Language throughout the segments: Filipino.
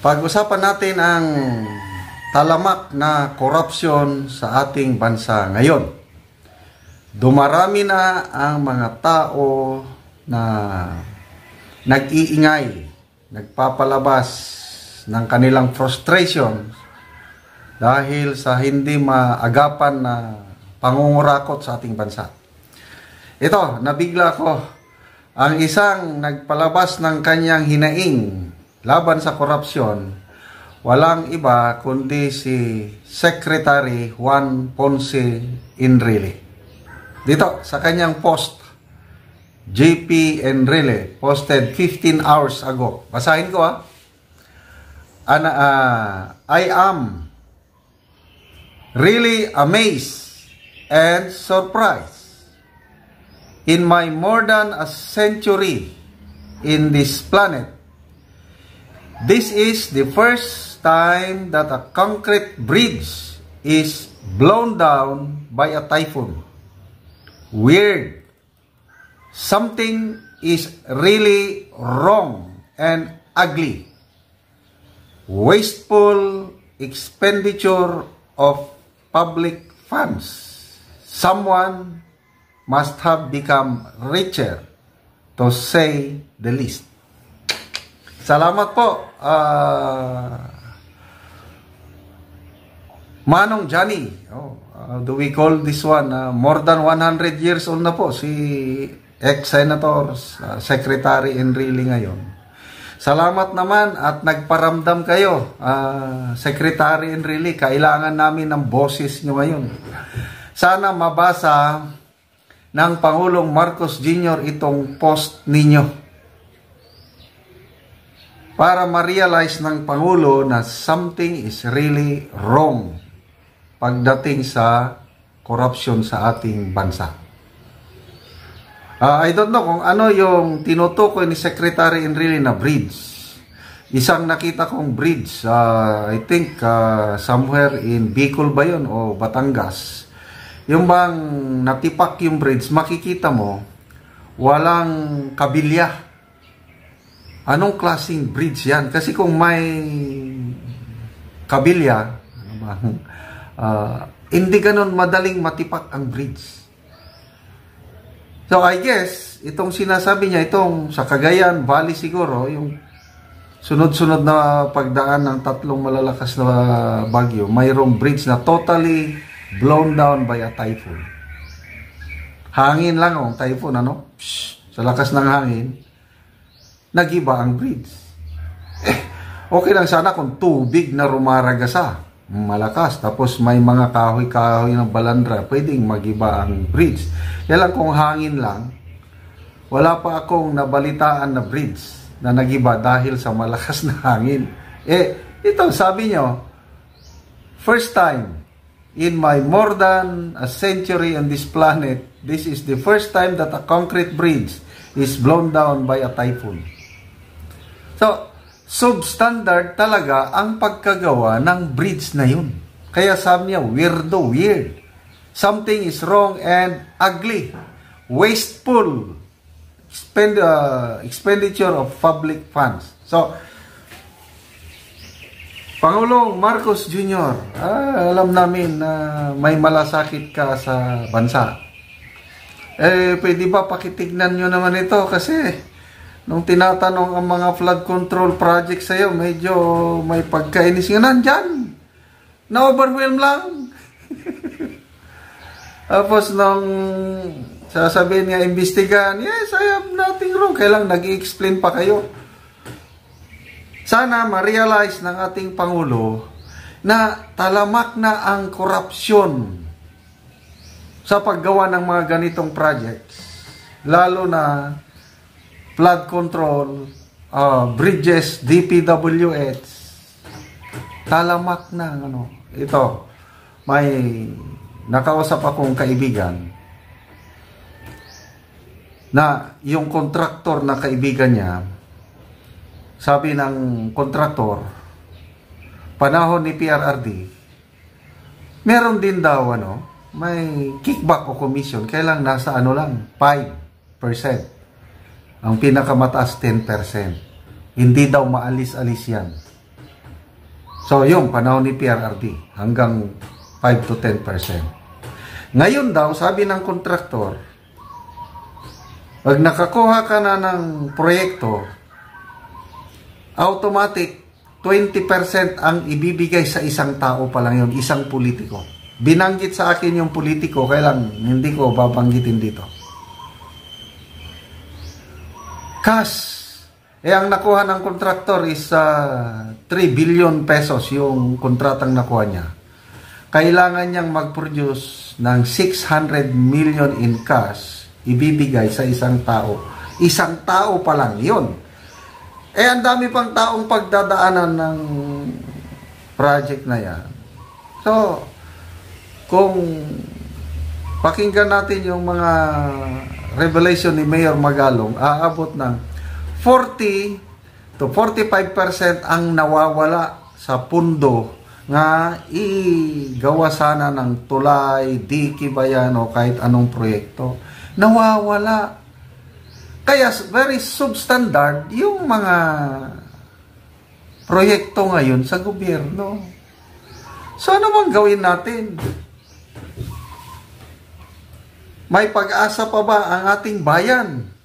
Pag-usapan natin ang talamak na korupsyon sa ating bansa ngayon. Dumarami na ang mga tao na nag-iingay, nagpapalabas ng kanilang frustration dahil sa hindi maagapan na pangungurakot sa ating bansa. Ito, nabigla ko. Ang isang nagpalabas ng kanyang hinaing laban sa korupsyon, walang iba kundi si Secretary Juan Ponce Enrile. Dito sa kanyang post, JP Enrile posted 15 hours ago. Basahin ko I am really amazed and surprised. In my more than a century in this planet, this is the first time that a concrete bridge is blown down by a typhoon. Weird. Something is really wrong and ugly. Wasteful expenditure of public funds. Someone must have become richer, to say the least. Salamat po, Manong Johnny. Do we call this one? More than 100 years old na po si ex-senator, Secretary Enrile ngayon. Salamat naman at nagparamdam kayo, Secretary Enrile. Kailangan namin ng boses nyo ngayon. Sana mabasa ng Pangulong Marcos Jr. itong post ninyo, para ma-realize ng Pangulo na something is really wrong pagdating sa corruption sa ating bansa. I don't know kung ano yung tinutukoy ni Secretary Enrile na bridge. Isang nakita kong bridge, I think somewhere in Bicol ba yun o Batangas. Yung bang natipak yung bridge, makikita mo walang kabilya. Anong klaseng bridge yan? Kasi kung may kabilya, hindi ganun madaling matipak ang bridge. So I guess, itong sinasabi niya, itong sa Cagayan Valley siguro, yung sunod-sunod na pagdaan ng tatlong malalakas na bagyo, mayroong bridge na totally blown down by a typhoon. Hangin lang ang typhoon, ano? Sa lakas ng hangin, nagiba ang bridge. Okay lang sana kung tubig na rumaragasa, malakas, tapos may mga kahoy-kahoy ng balandra, pwedeng magiba ang bridge. Kaya lang kung hangin lang, wala pa akong nabalitaan na bridge na nagiba dahil sa malakas na hangin. Ito, sabi nyo, first time in my more than a century on this planet, this is the first time that a concrete bridge is blown down by a typhoon. So, substandard talaga ang pagkagawa ng bridge na yun. Kaya sabi niya, weird. Something is wrong and ugly. Wasteful expenditure of public funds. So, Pangulong Marcos Jr., alam namin na may malasakit ka sa bansa. Pwede ba pakitignan nyo naman ito kasi nung tinatanong ang mga flood control project sa'yo, medyo may pagkainis nga nandyan. Na-overwhelm lang. Tapos nung sasabihin nga, imbestigahan, yes, I have nothing wrong. Kailang nag-i-explain pa kayo. Sana ma-realize ng ating Pangulo na talamak na ang korupsyon sa paggawa ng mga ganitong projects. Lalo na flood control, bridges, DPWH, talamak na. Ito, may nakausap akong kaibigan na yung kontraktor na kaibigan niya, sabi ng kontraktor, panahon ni PRRD, meron din daw may kickback o commission, kailang nasa lang, 5%. Ang pinakamataas 10%. Hindi daw maalis-alis yan. So, yung panahon ni PRRD, hanggang 5 to 10%. Ngayon daw, sabi ng kontraktor, pag nakakuha ka na ng proyekto, automatic 20% ang ibibigay sa isang tao pa lang yun, isang politiko. Binanggit sa akin yung politiko, kaya lang hindi ko babanggitin dito. Cash. Ang nakuha ng kontraktor is 3 billion pesos yung kontratang nakuha niya. Kailangan niyang mag-produce ng 600 million in cash, ibibigay sa isang tao. Isang tao pa lang yun. Ang dami pang taong pagdadaanan ng project na yan. So, kung pakinggan natin yung mga revelation ni Mayor Magalong, aabot ng 40 to 45% ang nawawala sa pundo nga igawa sana ng tulay, diki ba yan, o kahit anong proyekto. Nawawala. Kaya very substandard yung mga proyekto ngayon sa gobyerno. So ano bang gawin natin? May pag-asa pa ba ang ating bayan?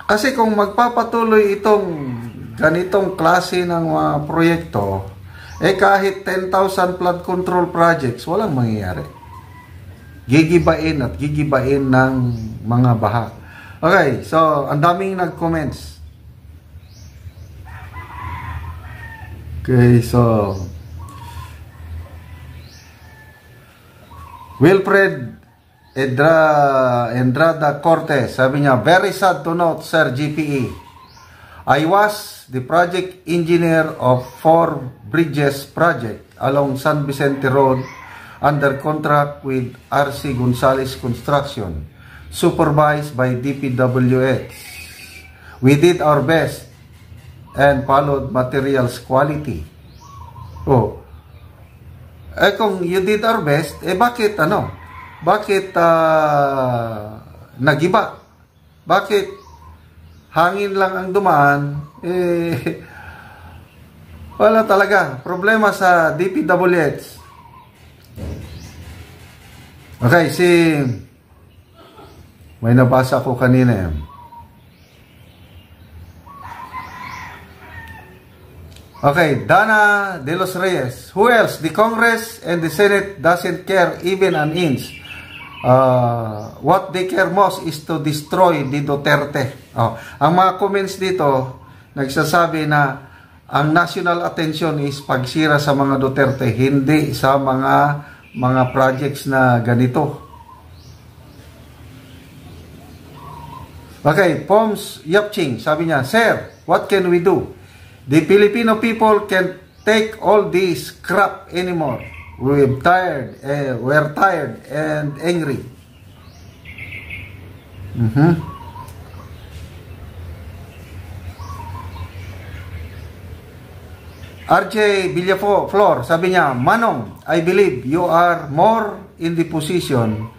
Kasi kung magpapatuloy itong ganitong klase ng mga proyekto, kahit 10,000 flood control projects, walang mangyayari. Gigibain at gigibain ng mga baha. Okay, so ang daming nag-comments. Okay, so Wilfred Endrada Cortez, sabi niya, very sad to note, Sir GPE. I was the project engineer of 4 bridges project along San Vicente Road under contract with RC Gonzalez Construction, supervised by DPWH. We did our best and followed materials quality. Kung you did our best, bakit nagiba? Bakit hangin lang ang dumaan? Wala talaga. Problema sa DPWH. Okay, may nabasa ko kanina. Okay, Dana De Los Reyes. Who else? The Congress and the Senate doesn't care even an inch. What they care most is to destroy the Duterte. Ang mga comments dito, nagsasabi na ang national attention is pagsira sa mga Duterte, hindi sa mga projects na ganito. Okay, Poms Yapching, sabi niya, Sir, what can we do? The Filipino people can't take all this crap anymore. We're tired and angry. RJ Villaflor, sabi niya, Manong, I believe you are more in the position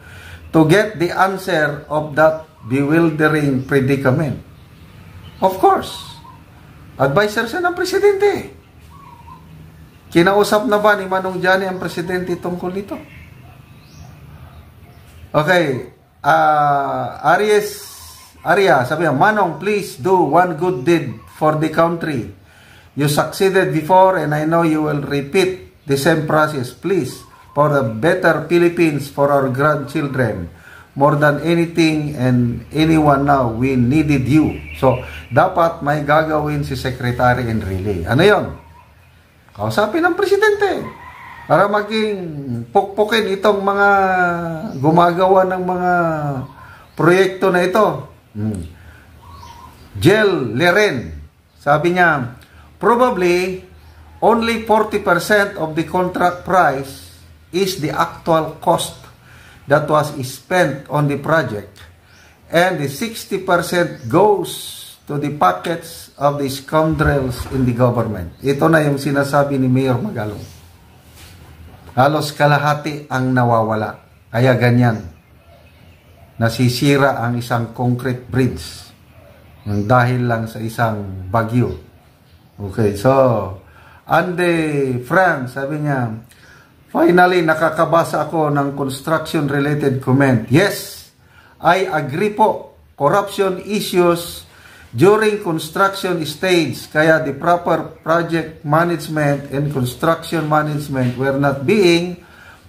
to get the answer of that bewildering predicament. Of course, advisor siya ng presidente. Kinausap na ba ni Manong Johnny ang presidente tungkol dito? Okay, Arya, sabi niya, Manong, please do one good deed for the country. You succeeded before and I know you will repeat the same process. Please, for the better Philippines, for our grandchildren. More than anything and anyone now, we needed you. So, dapat may gagawin si Secretary Enrile. Ano yon? Kausapin ng presidente para maging pukpukin itong mga gumagawa ng mga proyekto na ito. Jel Leren, sabi niya, probably only 40% of the contract price is the actual cost that was spent on the project, and the 60% goes to the pockets of the scoundrels in the government. Ito na yung sinasabi ni Mayor Magalong. Halos kalahati ang nawawala. Kaya ganyan. Nasisira ang isang concrete bridge dahil lang sa isang bagyo. Okay, so Ande Frank, sabi niya, finally, nakakabasa ako ng construction-related comment. Yes, I agree po. Corruption issues during construction stage, kaya the proper project management and construction management were not being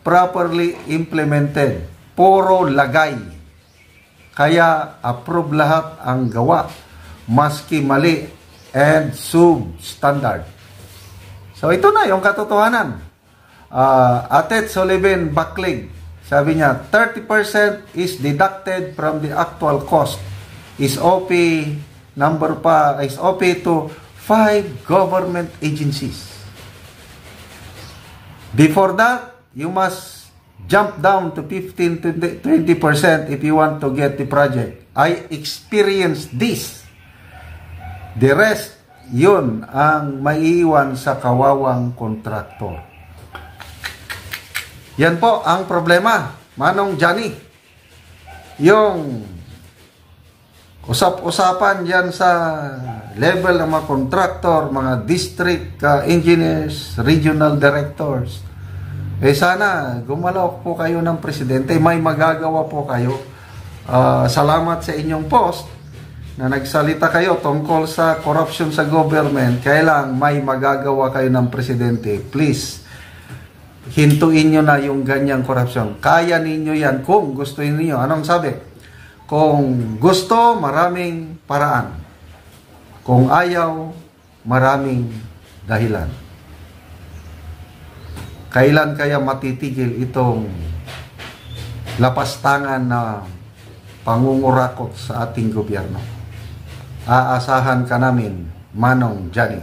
properly implemented. Puro lagay. Kaya approve lahat ang gawa, maski mali and substandard. So ito na yung katotohanan. Atet Sullivan Baklig, sabi niya, 30% is deducted from the actual cost. Is OP to 5 government agencies. Before that, you must jump down to 15 to 20% if you want to get the project. I experienced this. The rest, yun ang maiiwan sa kawawang kontraktor. Yan po ang problema, Manong Johnny. Yung usap-usapan yan sa level ng mga kontraktor, mga district engineers, regional directors. Sana gumalaw po kayo ng presidente, may magagawa po kayo. Salamat sa inyong post na nagsalita kayo tungkol sa corruption sa government. Kailang may magagawa kayo ng presidente. Please, hintuin nyo na yung ganyang corruption. Kaya ninyo yan kung gusto niyo. Anong sabi? Kung gusto, maraming paraan. Kung ayaw, maraming dahilan. Kailan kaya matitigil itong lapastangan na pangungurakot sa ating gobyerno? Aasahan ka namin, Manong Johnny.